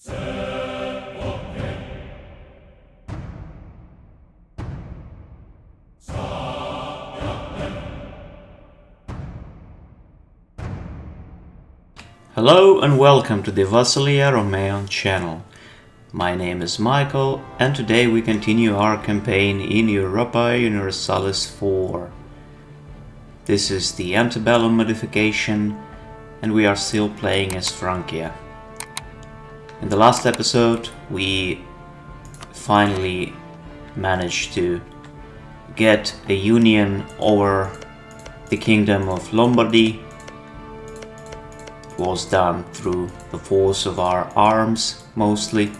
Hello and welcome to the Vasilia Romeon channel. My name is Michael and today we continue our campaign in Europa Universalis 4. This is the Ante Bellum modification and we are still playing as Francia. In the last episode we finally managed to get a union over the kingdom of Lombardy. Was done through the force of our arms mostly.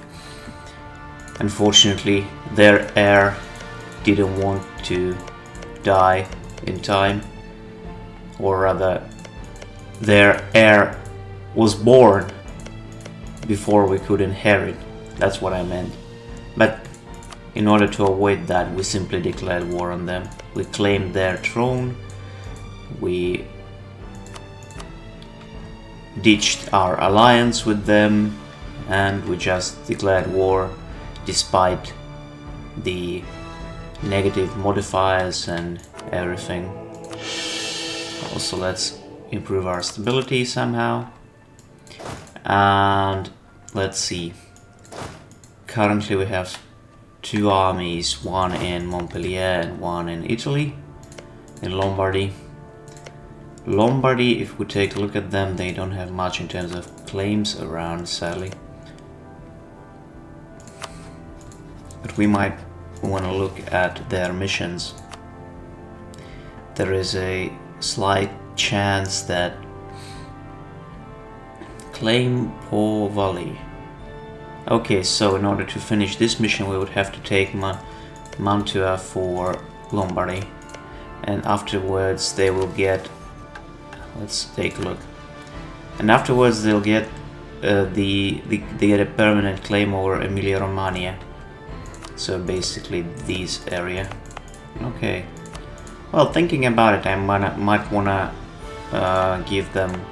Unfortunately, their heir didn't want to die in time, or rather, their heir was born before we could inherit. That's what I meant. But in order to avoid that, we simply declared war on them. We claimed their throne. We ditched our alliance with them and we just declared war despite the negative modifiers and everything. Also, let's improve our stability somehow. And let's see. Currently we have two armies, one in Montpellier and one in Italy, in Lombardy. Lombardy, if we take a look at them, they don't have much in terms of claims around, sadly. But we might want to look at their missions. There is a slight chance that claim Po Valley. Okay, so in order to finish this mission we would have to take Mantua for Lombardy. And afterwards they will get... Let's take a look. And afterwards they'll get they get a permanent claim over Emilia-Romagna. So basically this area. Okay. Well, thinking about it, I might wanna give them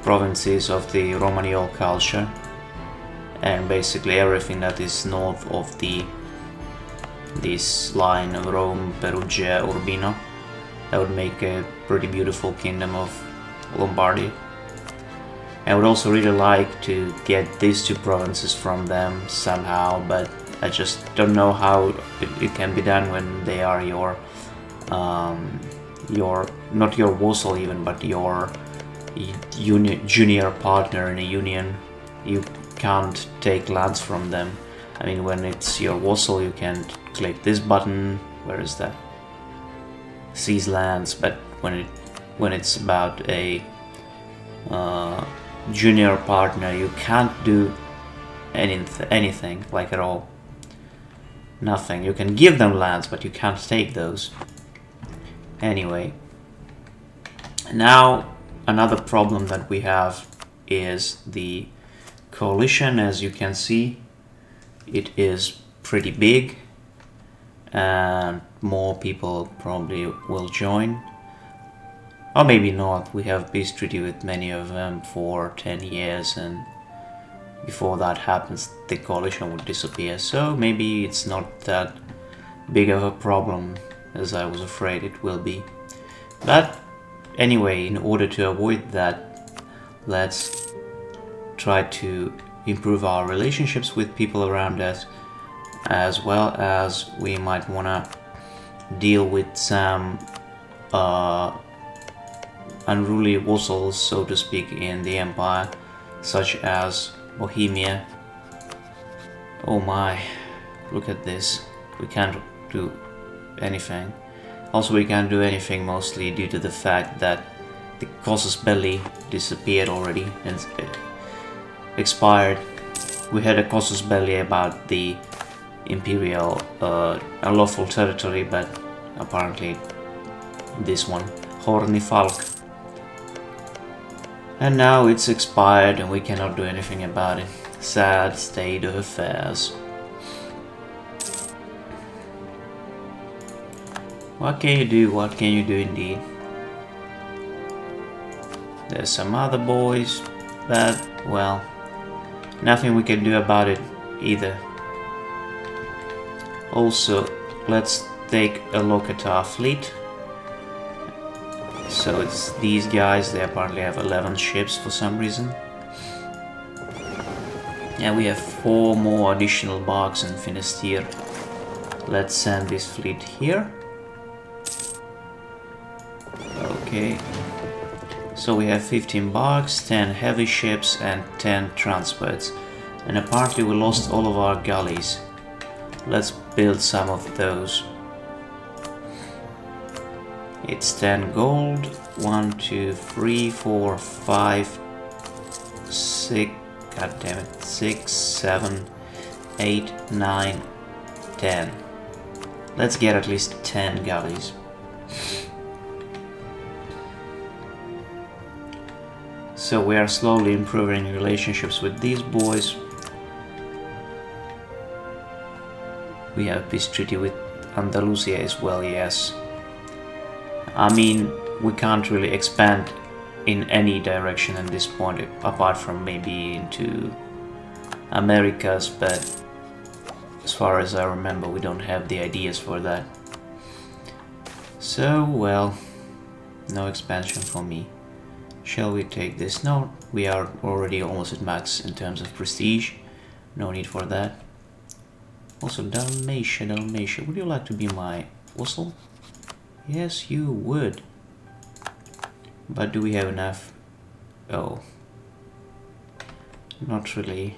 provinces of the Romagnol culture and basically everything that is north of this line of Rome, Perugia, Urbino. That would make a pretty beautiful kingdom of Lombardy. I would also really like to get these two provinces from them somehow, but I just don't know how it can be done when they are your not your vassal even, but your junior partner in a union. You can't take lands from them. I mean, when it's your vassal, you can click this button. Where is that? Seize lands, but when it's about a junior partner, you can't do anything, like at all. Nothing. You can give them lands, but you can't take those. Anyway, now another problem that we have is the coalition. As you can see, it is pretty big and more people probably will join, or maybe not. We have peace treaty with many of them for 10 years and before that happens the coalition would disappear, so maybe it's not that big of a problem as I was afraid it will be. But anyway, in order to avoid that, let's try to improve our relationships with people around us, as well as we might want to deal with some unruly vassals, so to speak, in the empire, such as Bohemia. Oh my, look at this. We can't do anything. Also, we can't do anything mostly due to the fact that the casus belli disappeared already and expired. We had a casus belli about the imperial unlawful territory, but apparently this one, Horny Falk. And now it's expired and we cannot do anything about it. Sad state of affairs. What can you do? What can you do indeed? There's some other boys that, well, Nothing we can do about it either. Also, let's take a look at our fleet. So it's these guys, they apparently have 11 ships for some reason. And we have 4 more additional barks in Finisterre. Let's send this fleet here. Okay. So we have 15 barks, 10 heavy ships and 10 transports. And apparently we lost all of our galleys. Let's build some of those. It's 10 gold. 1, 2, 3, 4, 5, 6. God damn it. 6, 7, 8, 9, 10. Let's get at least 10 galleys. So we are slowly improving relationships with these boys. We have a peace treaty with Andalusia as well, yes. I mean, we can't really expand in any direction at this point, apart from maybe into Americas, but as far as I remember, we don't have the ideas for that. So, well, no expansion for me. Shall we take this? No, we are already almost at max in terms of prestige. No need for that. Also, Dalmatia, would you like to be my vassal? Yes, you would. But do we have enough? Oh. Not really.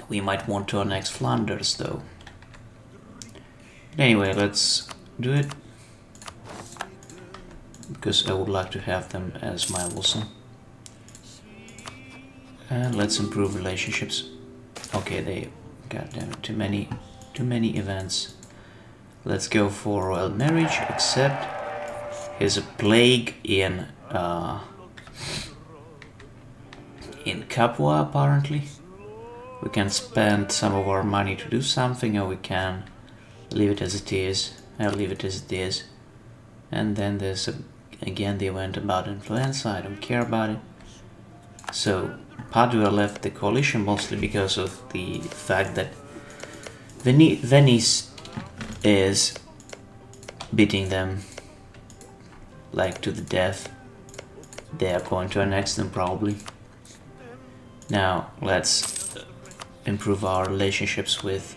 We might want to annex Flanders, though. Anyway, let's do it. Because I would like to have them as my vassal. And let's improve relationships. Okay, they... Goddammit, too many events. Let's go for royal marriage, except there's a plague in Capua, apparently. We can spend some of our money to do something, or we can leave it as it is. I'll leave it as it is. And then there's again the event about influenza. I don't care about it. So Padua left the coalition mostly because of the fact that Venice is beating them like to the death. They are going to annex them probably. Now let's improve our relationships with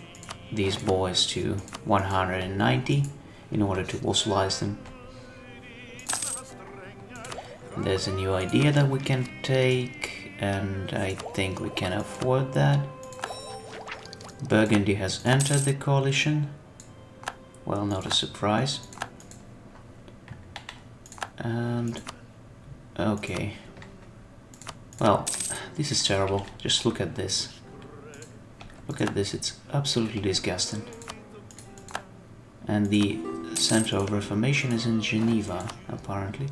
these boys to 190 in order to vassalize them. There's a new idea that we can take, and I think we can afford that. Burgundy has entered the coalition. Well, not a surprise. And okay. Well, this is terrible. Just look at this. Look at this, it's absolutely disgusting. And the center of reformation is in Geneva, apparently.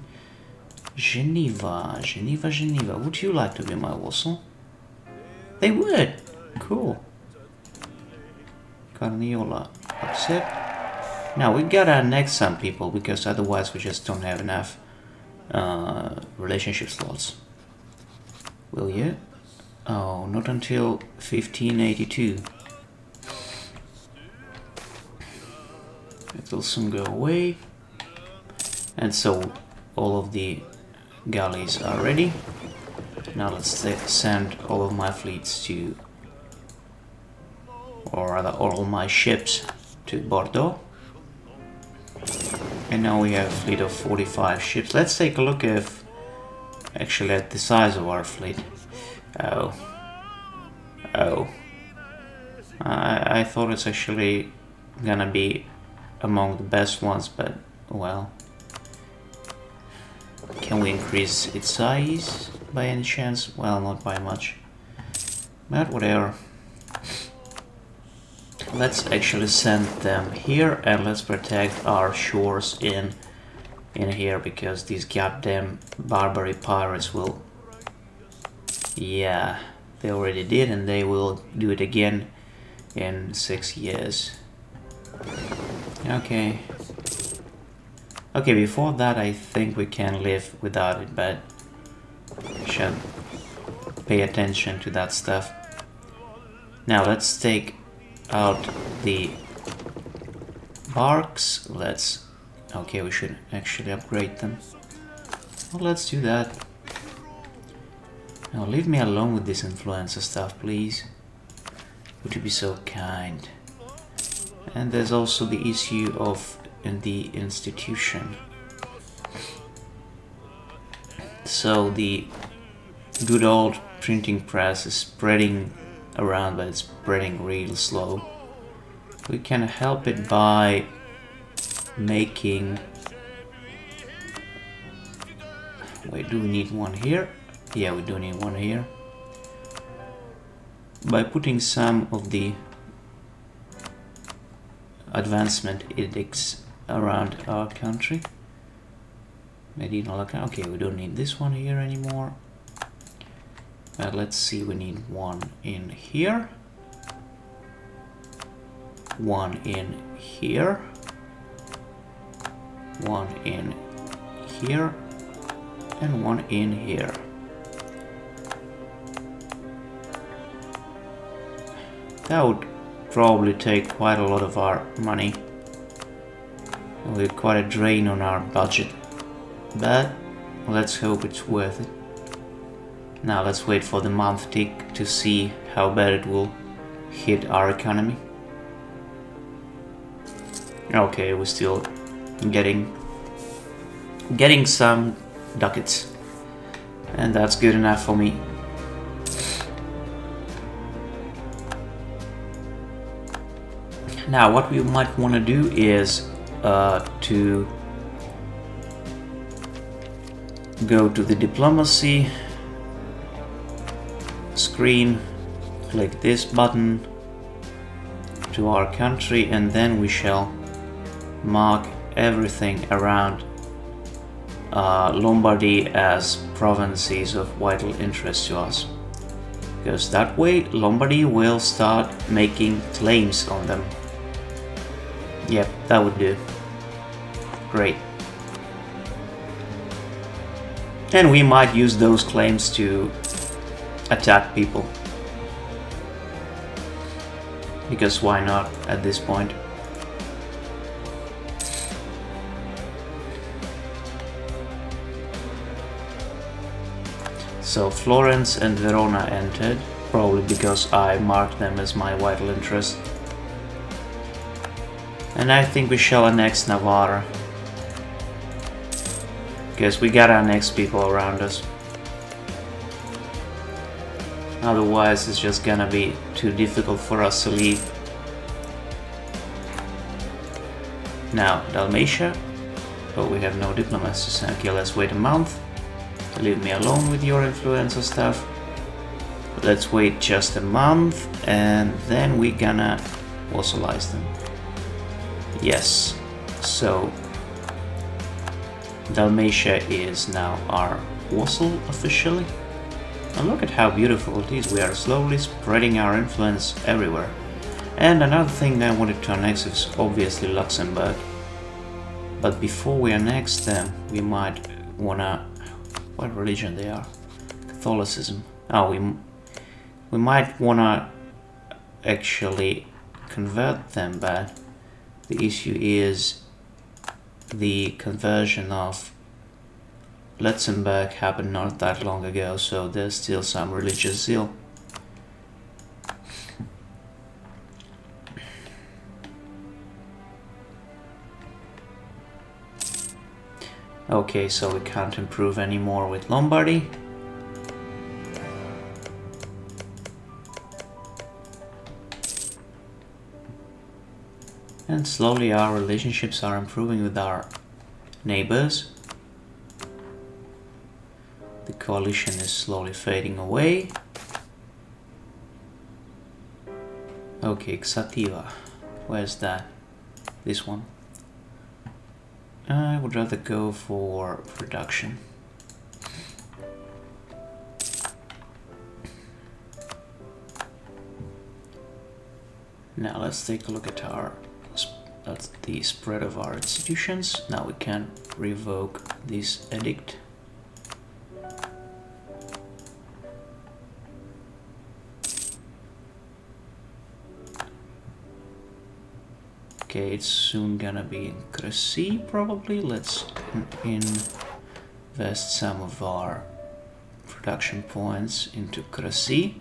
Geneva. Would you like to be my vassal? They would. Cool. Carniola, accept. Now we gotta annex some people because otherwise we just don't have enough relationship slots. Will you? Oh, not until 1582. It will soon go away. And so all of the galleys are ready. Now let's send all of my fleets to, or rather all my ships to Bordeaux. And now we have a fleet of 45 ships. Let's take a look at the size of our fleet. Oh. I thought it's actually gonna be among the best ones, but well. Can we increase its size by any chance? Well, not by much. But whatever. Let's actually send them here and let's protect our shores in here, because these goddamn Barbary pirates will... Yeah, they already did, and they will do it again in 6 years. Okay. Okay, before that I think we can live without it, but we should pay attention to that stuff. Now let's take out the barks. Okay, we should actually upgrade them. Well, let's do that. Now leave me alone with this influencer stuff, please. Would you be so kind? And there's also the issue of the institution. So the good old printing press is spreading around, but it's spreading real slow. We can help it by making... Wait, do we need one here? Yeah, we do need one here. By putting some of the advancement edicts around our country. Okay, we don't need this one here anymore. Let's see, we need one in here, one in here, one in here, and one in here. That would probably take quite a lot of our money. We're quite a drain on our budget, but let's hope it's worth it. Now let's wait for the month tick to see how bad it will hit our economy. Okay, we're still getting some ducats, and that's good enough for me. Now what we might want to do is to go to the diplomacy screen, click this button to our country, and then we shall mark everything around Lombardy as provinces of vital interest to us, because that way Lombardy will start making claims on them. Yep, that would do. Great. And we might use those claims to attack people, because why not at this point? So Florence and Verona entered, probably because I marked them as my vital interest. And I think we shall annex Navarre, because we gotta annex people around us. Otherwise it's just gonna be too difficult for us to leave. Now Dalmatia. Oh, we have no diplomacy. Okay, let's wait a month. Leave me alone with your influencer stuff. Let's wait just a month, and then we're gonna vassalize them. Yes, so Dalmatia is now our vassal officially. And look at how beautiful it is. We are slowly spreading our influence everywhere. And another thing I wanted to annex is obviously Luxembourg. But before we annex them, we might wanna... What religion they are? Catholicism. Oh, we might wanna actually convert them, but the issue is the conversion of Luxembourg happened not that long ago, so there's still some religious zeal. Okay, so we can't improve anymore with Lombardy. And slowly our relationships are improving with our neighbors. The coalition is slowly fading away. Okay, Xativa. Where's that? This one. I would rather go for production. Now let's take a look at the spread of our institutions. Now we can revoke this edict. Okay, it's soon gonna be in Crecy probably. Let's invest some of our production points into Crecy,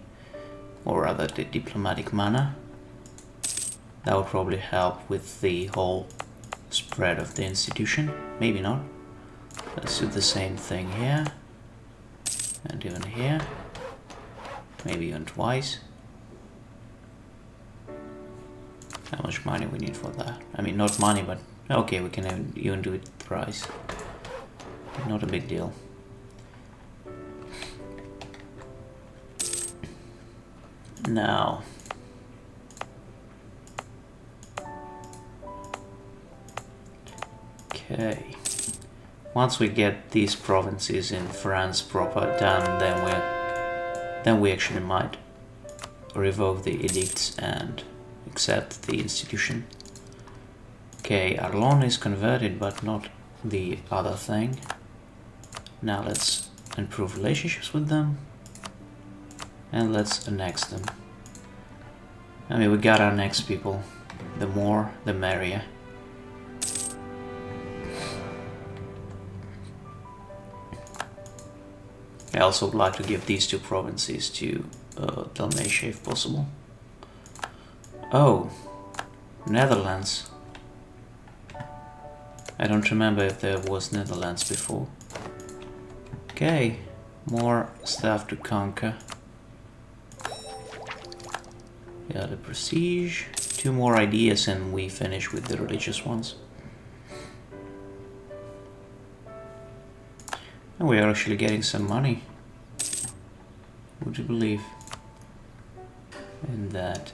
or rather the diplomatic mana. That will probably help with the whole spread of the institution. Maybe not. Let's do the same thing here. And even here. Maybe even twice. How much money we need for that? I mean, not money, but okay, we can even do it thrice. Not a big deal. Now, okay. Once we get these provinces in France proper done, then we actually might revoke the edicts and accept the institution. Okay, Arlon is converted, but not the other thing. Now let's improve relationships with them. And let's annex them. I mean, we gotta annex people. The more, the merrier. I also would like to give these two provinces to Dalmatia if possible. Oh, Netherlands. I don't remember if there was Netherlands before. Okay, more stuff to conquer. Yeah, the prestige. 2 more ideas and we finish with the religious ones. And we are actually getting some money. Would you believe in that?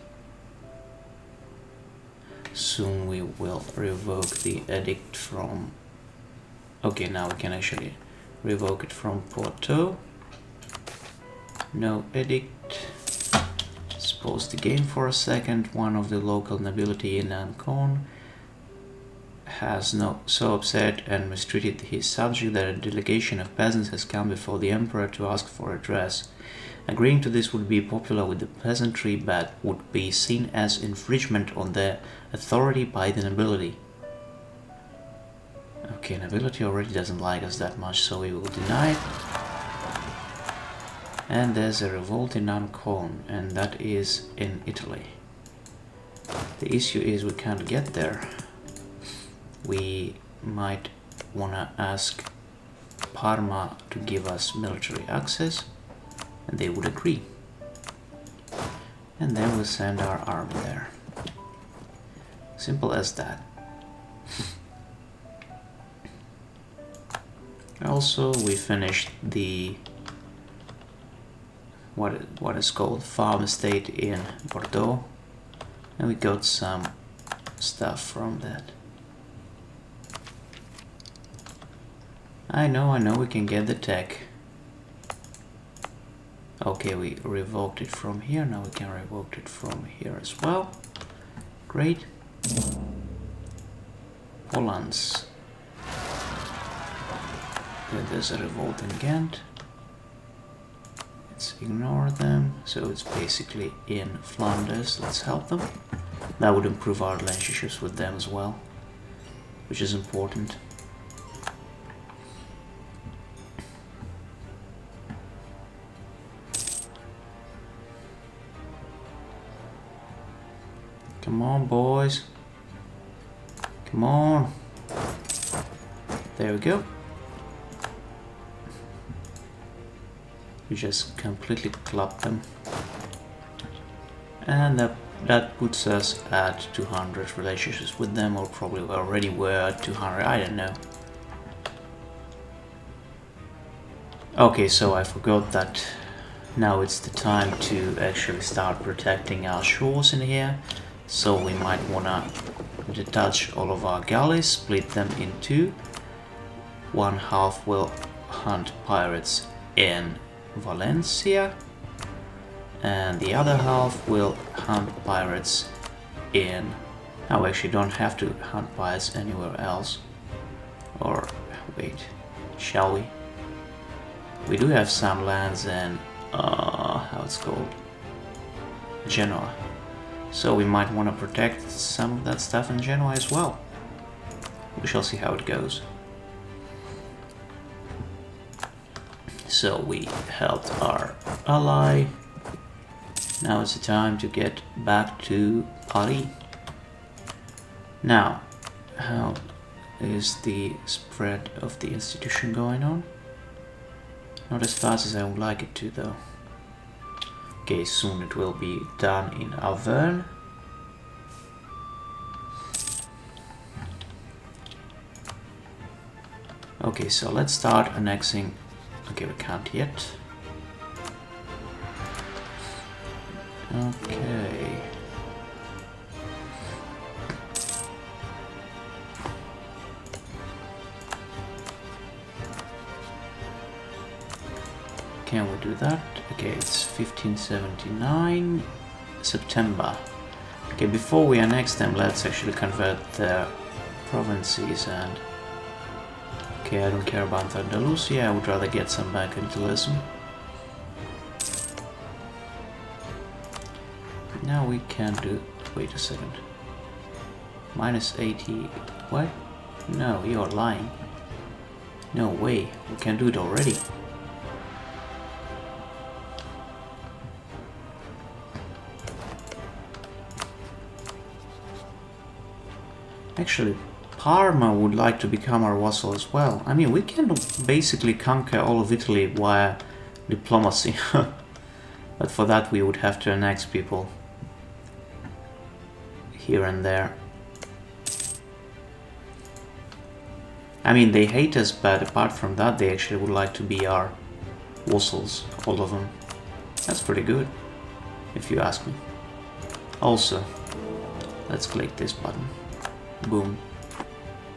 Soon we will revoke the edict from... Okay, now we can actually revoke it from Porto. No edict. Just pause the game for a second. One of the local nobility in Ancon has so upset and mistreated his subject that a delegation of peasants has come before the emperor to ask for redress. Agreeing to this would be popular with the peasantry, but would be seen as infringement on their authority by the nobility. Okay, nobility already doesn't like us that much, so we will deny it. And there's a revolt in Ancon, and that is in Italy. The issue is we can't get there. We might wanna ask Parma to give us military access, and they would agree. And then we'll send our army there. Simple as that. Also, we finished the what is called farm estate in Bordeaux, and we got some stuff from that. I know, we can get the tech. Okay, we revoked it from here, now we can revoke it from here as well. Great. Hollands. Then there's a revolt in Ghent. Let's ignore them. So it's basically in Flanders. Let's help them. That would improve our relationships with them as well, which is important. Come on, boys. Come on. There we go. We just completely clubbed them. And that puts us at 200 relationships with them, or probably we already were at 200, I don't know. Okay, so I forgot that now it's the time to actually start protecting our shores in here. So we might wanna detach all of our galleys, split them in two. One half will hunt pirates in Valencia, and the other half will hunt pirates in... Now we actually don't have to hunt pirates anywhere else. Or, wait, shall we? We do have some lands in, how it's called? Genoa. So we might want to protect some of that stuff in Genoa as well. We shall see how it goes. So we helped our ally. Now it's the time to get back to Paris. Now, how is the spread of the institution going on? Not as fast as I would like it to, though. Okay, soon it will be done in Auvergne. Okay, so let's start annexing. Okay, we can't yet. Okay. Can we do that? Okay, it's 1579 September. Okay, before we annex them, let's actually convert their provinces. And okay, I don't care about Andalusia, I would rather get some mercantilism. Now we can do... wait a second. Minus 80... what? No, you're lying. No way, we can do it already. Actually, Parma would like to become our vassal as well. I mean, we can basically conquer all of Italy via diplomacy. But for that we would have to annex people here and there. I mean, they hate us, but apart from that, they actually would like to be our vassals, all of them. That's pretty good, if you ask me. Also, let's click this button. Boom.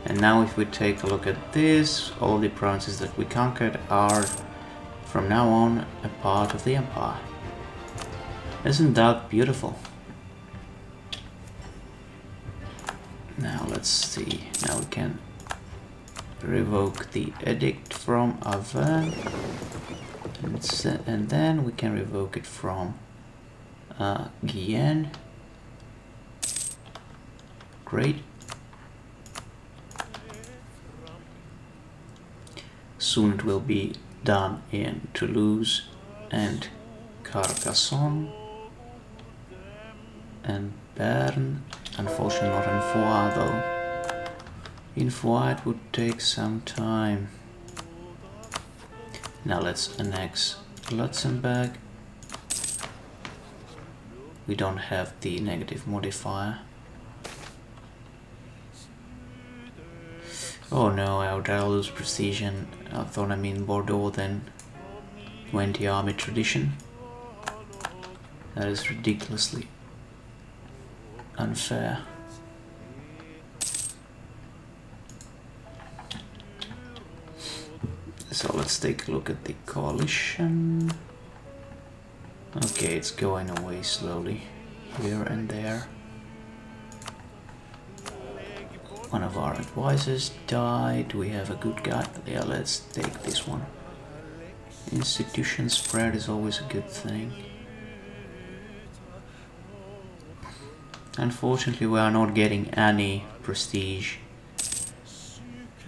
And now if we take a look at this, all the provinces that we conquered are from now on a part of the empire. Isn't that beautiful? Now let's see. Now we can revoke the edict from Auvergne, and then we can revoke it from Guyenne. Great. Soon it will be done in Toulouse and Carcassonne and Bern. Unfortunately not in Foix though. In Foix it would take some time. Now let's annex Luxembourg. We don't have the negative modifier. Oh no, I would rather lose prestige in autonomy in Bordeaux than 20 army tradition. That is ridiculously unfair. So let's take a look at the coalition. Okay, it's going away slowly here and there. One of our advisors died. We have a good guy. Yeah, let's take this one. Institution spread is always a good thing. Unfortunately, we are not getting any prestige.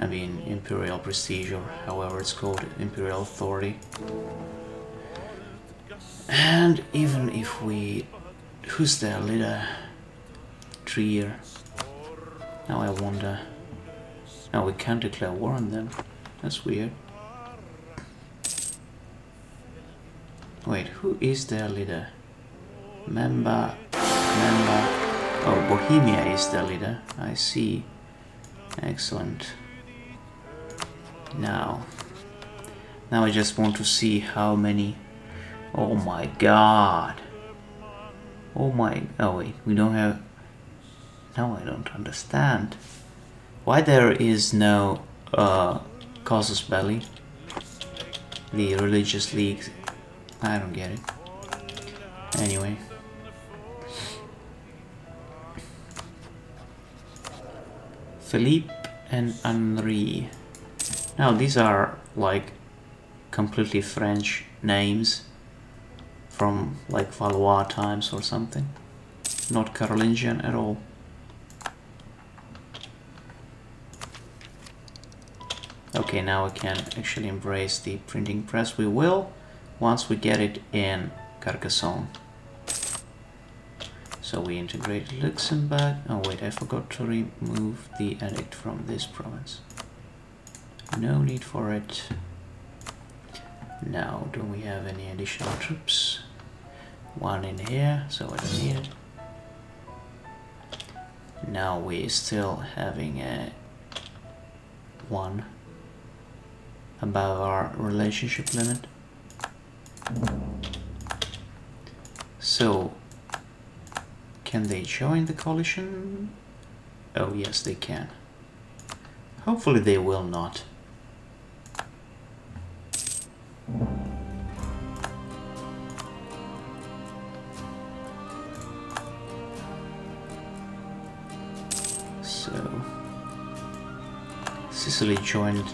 I mean, imperial prestige, or however it's called, imperial authority. And even if we... who's their leader? Trier. Now I wonder... no, we can't declare war on them. That's weird. Wait, who is their leader? Member... oh, Bohemia is their leader. I see. Excellent. Now I just want to see how many... oh my god. Oh my... oh wait, we don't have... now I don't understand. Why there is no casus belli? The religious league. I don't get it. Anyway. Philippe and Henri. Now these are like completely French names from like Valois times or something. not Carolingian at all. Okay, now we can actually embrace the printing press. We will, once we get it in Carcassonne. So we integrated Luxembourg. Oh wait, I forgot to remove the edict from this province. No need for it. Now, do we have any additional troops? One in here, so I don't need it. Now we're still having a one above our relationship limit. So, can they join the coalition? Oh yes, they can. Hopefully they will not. So, Sicily joined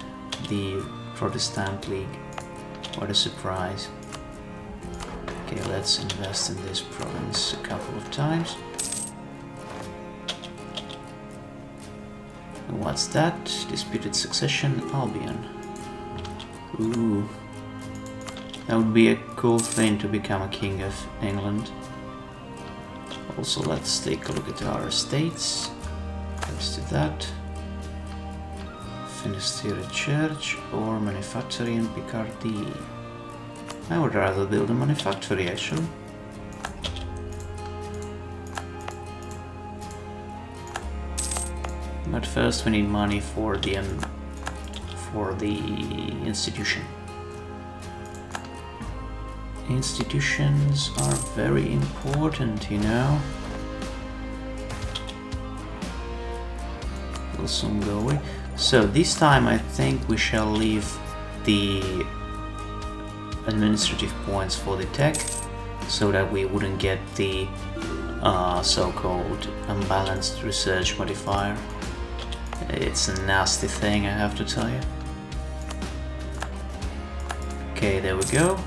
the Protestant League. What a surprise. Okay, let's invest in this province a couple of times. And what's that? Disputed succession, Albion. Ooh. That would be a cool thing to become a king of England. Also, let's take a look at our estates. Let's do that. Finisterre Church or manufactory in Picardy. I would rather build a manufactory actually. But first we need money for the institution. Institutions are very important, you know. Will soon go away. So this time I think we shall leave the administrative points for the tech, so that we wouldn't get the so-called unbalanced research modifier. It's a nasty thing, I have to tell you. Okay, there we go.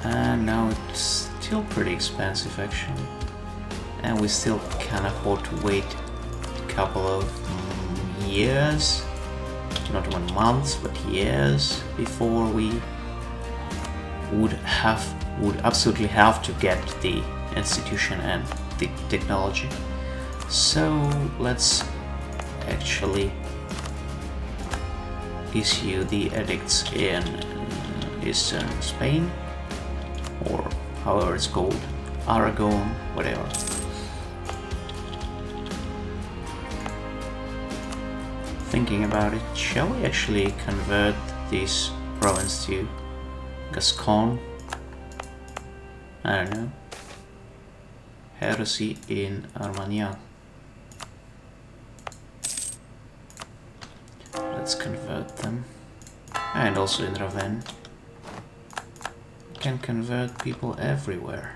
And now it's still pretty expensive actually. And we still can afford to wait a couple of years, not even months, but years before we would absolutely have to get the institution and the technology. So let's actually issue the edicts in eastern Spain, or however it's called, Aragon, whatever. Thinking about it, shall we actually convert this province to Gascon? I don't know. Heresy in Armagnac. Let's convert them. And also in Ravennes. Can convert people everywhere.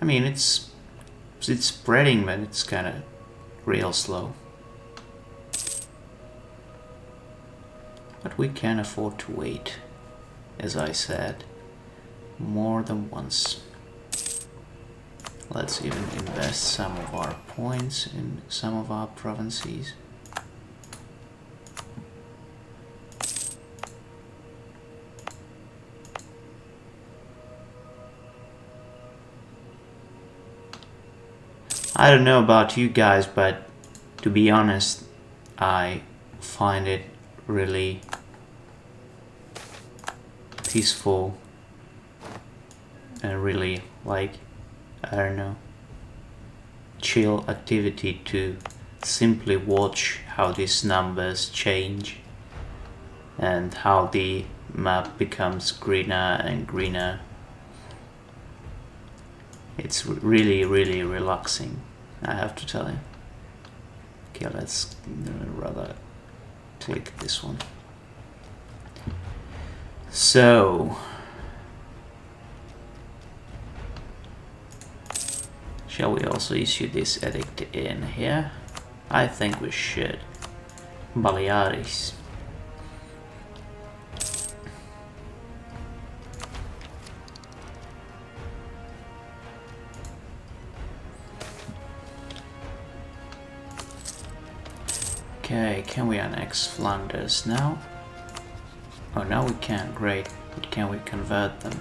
I mean, it's spreading, but it's kind of real slow. But we can afford to wait, as I said, more than once. Let's even invest some of our points in some of our provinces. I don't know about you guys, but to be honest, I find it really peaceful and really, like, I don't know, chill activity to simply watch how these numbers change and how the map becomes greener and greener. It's really, really relaxing, I have to tell you. Okay, let's rather click this one. So, shall we also issue this edict in here? I think we should. Baleares. Okay, can we annex Flanders now? Oh, now we can, great. But can we convert them?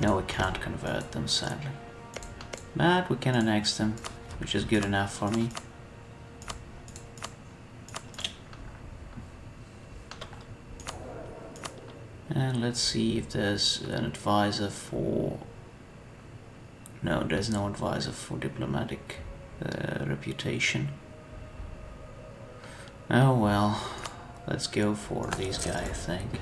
No, we can't convert them, sadly. But we can annex them, which is good enough for me. And let's see if there's an advisor for... No, there's no advisor for diplomatic reputation. Oh well, let's go for this guy, I think.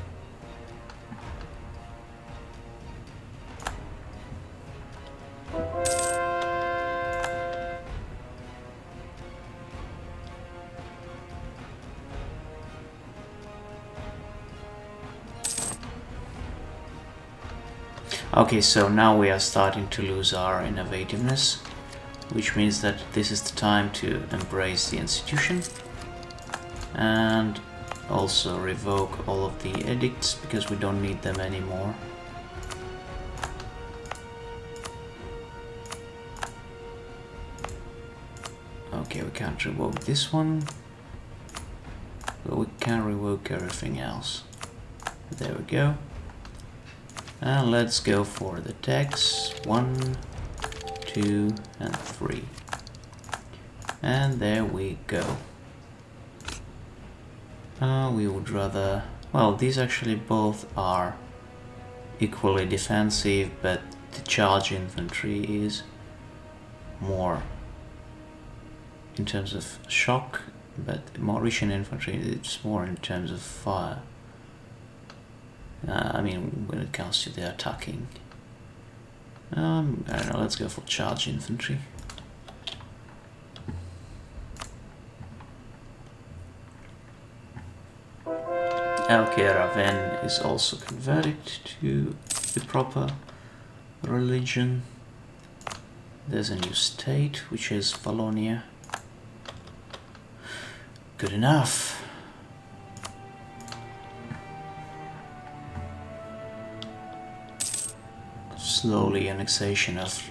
Okay, so now we are starting to lose our innovativeness, which means that this is the time to embrace the institution and also revoke all of the edicts because we don't need them anymore. Okay, we can't revoke this one, but we can revoke everything else. There we go. And let's go for the tax 1, 2, and 3. And there we go. We would rather... Well, these actually both are equally defensive, but the charge infantry is more in terms of shock, but Mauritian infantry it's more in terms of fire. I mean, when it comes to the attacking. I don't know, let's go for charge infantry. Okay, Raven is also converted to the proper religion. There's a new state, which is Wallonia. Good enough. Slowly annexation of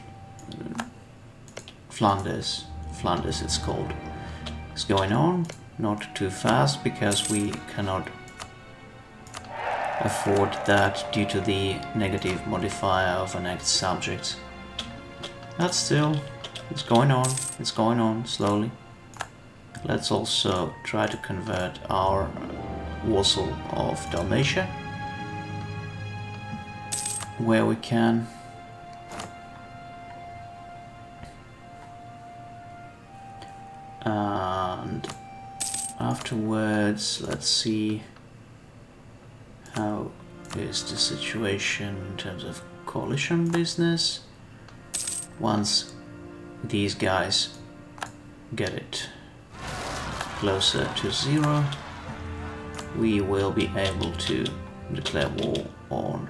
Flanders it's called, is going on, not too fast because we cannot afford that due to the negative modifier of annexed subjects. But still, it's going on slowly. Let's also try to convert our vassal of Dalmatia where we can. And afterwards, let's see how is the situation in terms of coalition business. Once these guys get it closer to 0, we will be able to declare war on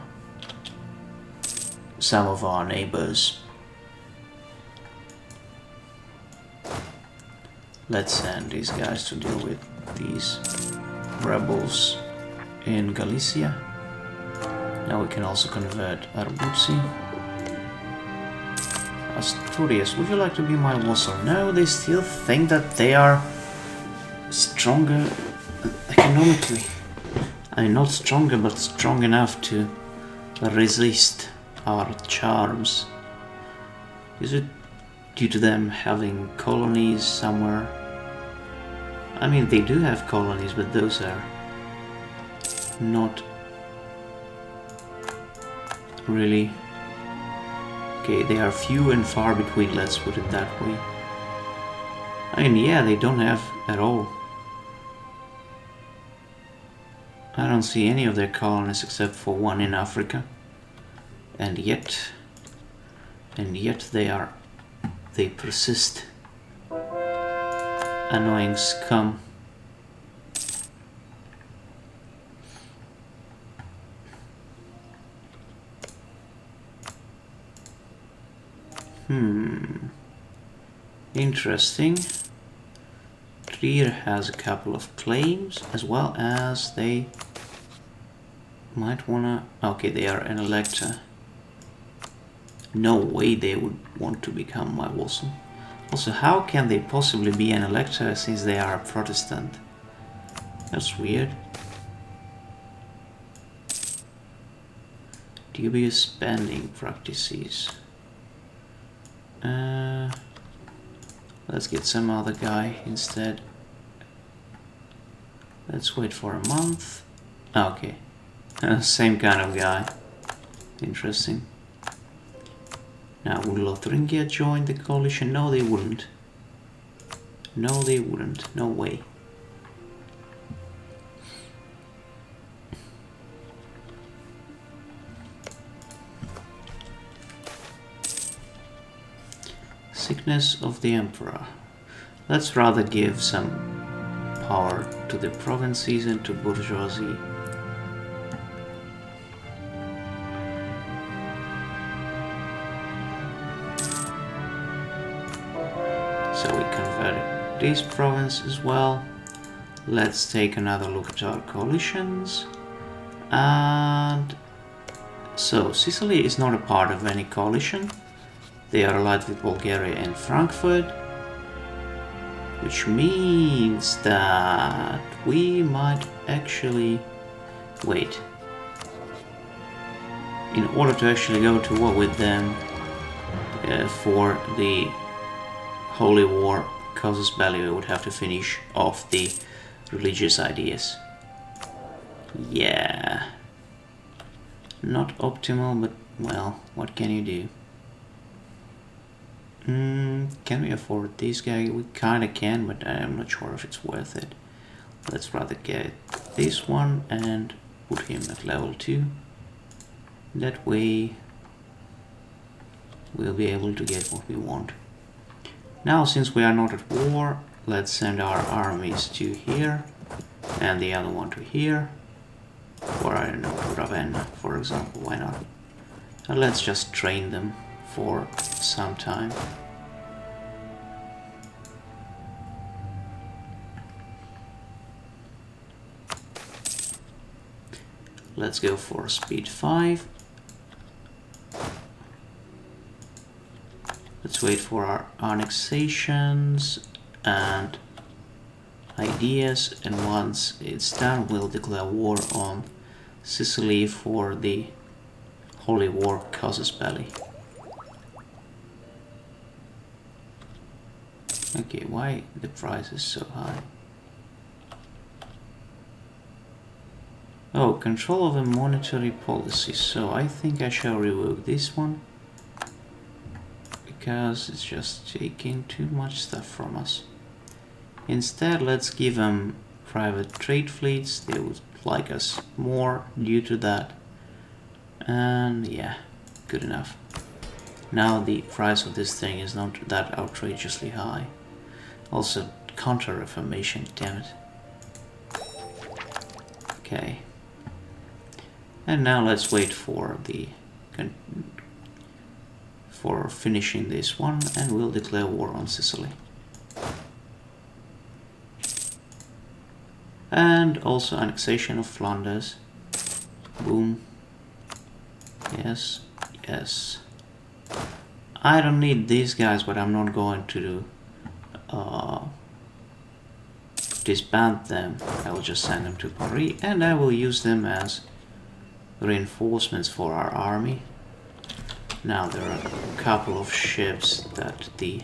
some of our neighbors. Let's send these guys to deal with these rebels in Galicia. Now we can also convert Arbuzzi. Asturias, would you like to be my vassal? No, they still think that they are stronger economically. I mean, not stronger, but strong enough to resist our charms. Is it due to them having colonies somewhere? I mean, they do have colonies, but those are not really... Okay, they are few and far between, let's put it that way. I mean, yeah, they don't have at all. I don't see any of their colonies except for one in Africa. And yet they persist. Annoying scum. Interesting. Trier has a couple of claims, as well as they might wanna... Okay, they are an elector. No way they would want to become my vassal. Also, how can they possibly be an elector since they are a Protestant? That's weird. Dubious spending practices. Let's get some other guy instead. Let's wait for a month. Okay. Same kind of guy. Interesting. Now, would Lotharingia join the coalition? No, they wouldn't. No, they wouldn't. No way. Sickness of the Emperor. Let's rather give some power to the provinces and to bourgeoisie. So we converted this province as well. Let's take another look at our coalitions. And so Sicily is not a part of any coalition. They are allied with Bulgaria and Frankfurt, which means that we might actually wait. In order to actually go to war with them for the Holy War casus belli, we would have to finish off the religious ideas. Yeah. Not optimal, but well, what can you do? Can we afford this guy? We kinda can, but I'm not sure if it's worth it. Let's rather get this one and put him at level 2. That way we'll be able to get what we want. Now, since we are not at war, let's send our armies to here and the other one to here. Or I don't know, to Ravenna, for example, why not? And let's just train them for some time. Let's go for speed 5. Let's wait for our annexations and ideas, and once it's done, we'll declare war on Sicily for the Holy War casus belli. Okay, why the price is so high? Oh, control of a monetary policy. So I think I shall revoke this one, because it's just taking too much stuff from us. Instead, let's give them private trade fleets. They would like us more due to that. And yeah, good enough. Now the price of this thing is not that outrageously high. Also, Counter-Reformation, damn it. Okay. And now let's wait for finishing this one, and we'll declare war on Sicily. And also annexation of Flanders. Boom. Yes, yes. I don't need these guys, but I'm not going to disband them. I will just send them to Paris, and I will use them as reinforcements for our army. Now there are a couple of ships that the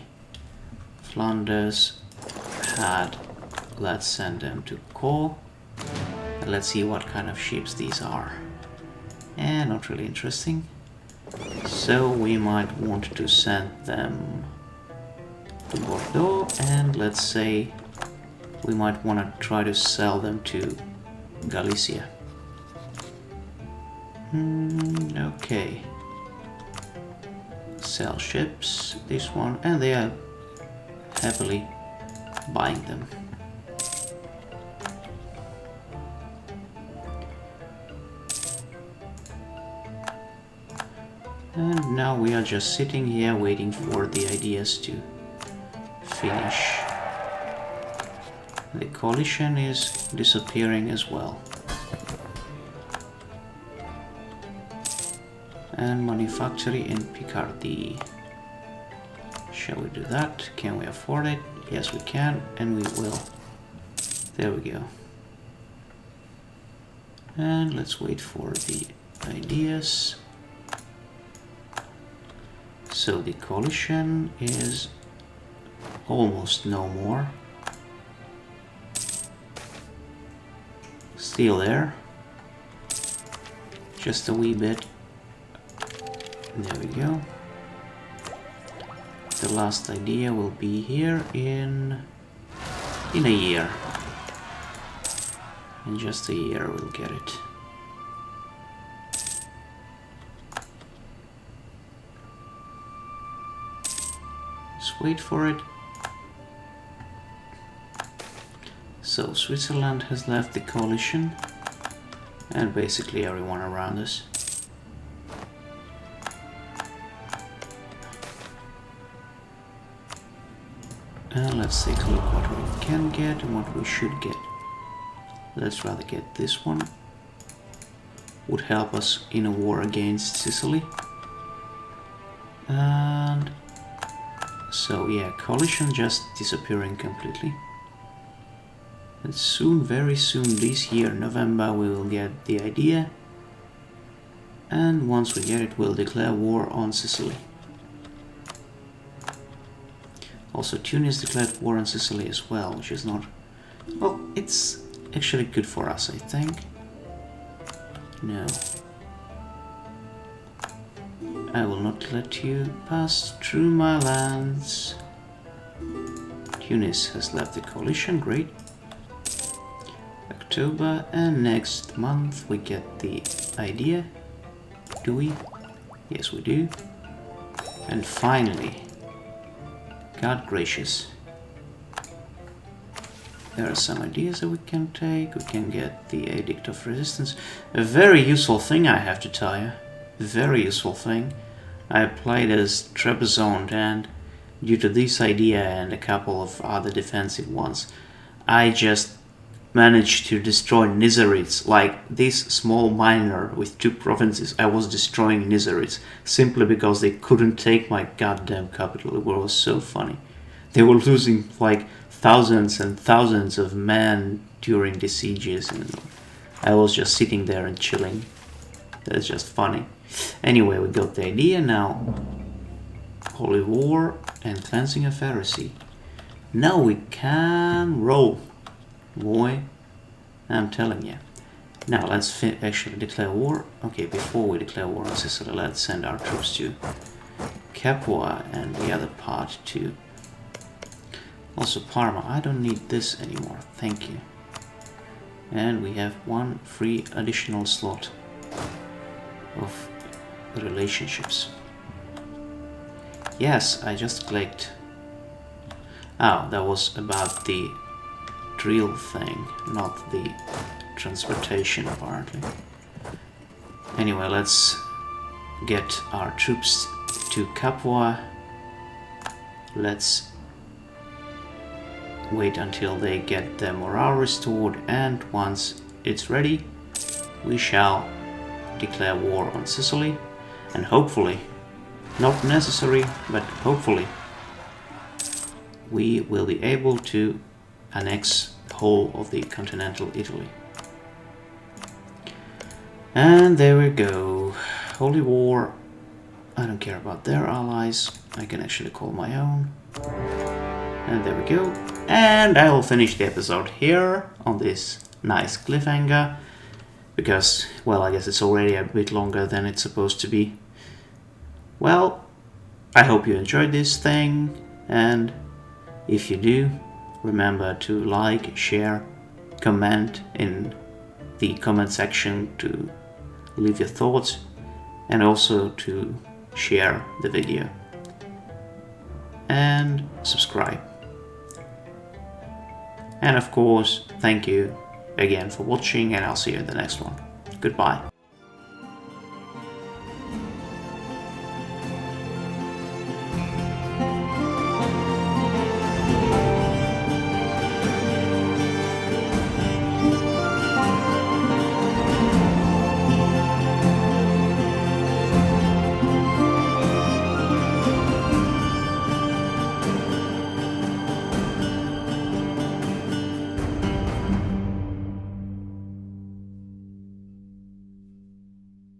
Flanders had. Let's send them to Caux. And let's see what kind of ships these are. And not really interesting. So we might want to send them to Bordeaux, and let's say we might want to try to sell them to Galicia. Okay. Sell ships, this one, and they are happily buying them. And now we are just sitting here waiting for the ideas to finish. The coalition is disappearing as well. And manufacturing in Picardy. Shall we do that? Can we afford it? Yes, we can, and we will. There we go. And let's wait for the ideas. So the coalition is almost no more. Still there. Just a wee bit. There we go. The last idea will be here in a year. In just a year we'll get it. Let's wait for it. So Switzerland has left the coalition, and basically everyone around us. And let's take a look what we can get and what we should get. Let's rather get this one. Would help us in a war against Sicily. And so yeah, coalition just disappearing completely. And soon, very soon this year, November, we will get the idea. And once we get it, we'll declare war on Sicily. Also, Tunis declared war on Sicily as well, which is not... Well, it's actually good for us, I think. No. I will not let you pass through my lands. Tunis has left the coalition, great. October, and next month we get the idea. Do we? Yes, we do. And finally, God gracious, there are some ideas that we can take. We can get the Edict of Resistance. A very useful thing, I have to tell you. Very useful thing. I played as Trebizond, and due to this idea and a couple of other defensive ones, I just managed to destroy Nizarids. Like this small miner with 2 provinces, I was destroying Nizarids simply because they couldn't take my goddamn capital. It was so funny. They were losing like thousands and thousands of men during the sieges, and I was just sitting there and chilling. That's just funny. Anyway, we got the idea now. Holy War and Cleansing of Heresy. Now we can roll. Boy, I'm telling you. Now let's actually declare war. Okay, before we declare war on Sicily, let's send our troops to Capua and the other part to... Also Parma. I don't need this anymore, thank you. And we have 1 free additional slot of relationships. Yes, I just clicked. Oh, that was about the drill thing, not the transportation apparently. Anyway, let's get our troops to Capua. Let's wait until they get their morale restored, and once it's ready, we shall declare war on Sicily, and hopefully, not necessary, but hopefully, we will be able to annex the whole of the continental Italy. And there we go. Holy War. I don't care about their allies. I can actually call my own. And there we go. And I will finish the episode here on this nice cliffhanger. Because, well, I guess it's already a bit longer than it's supposed to be. Well, I hope you enjoyed this thing. And if you do, remember to like, share, comment in the comment section to leave your thoughts, and also to share the video and subscribe. And of course, thank you again for watching, and I'll see you in the next one. Goodbye.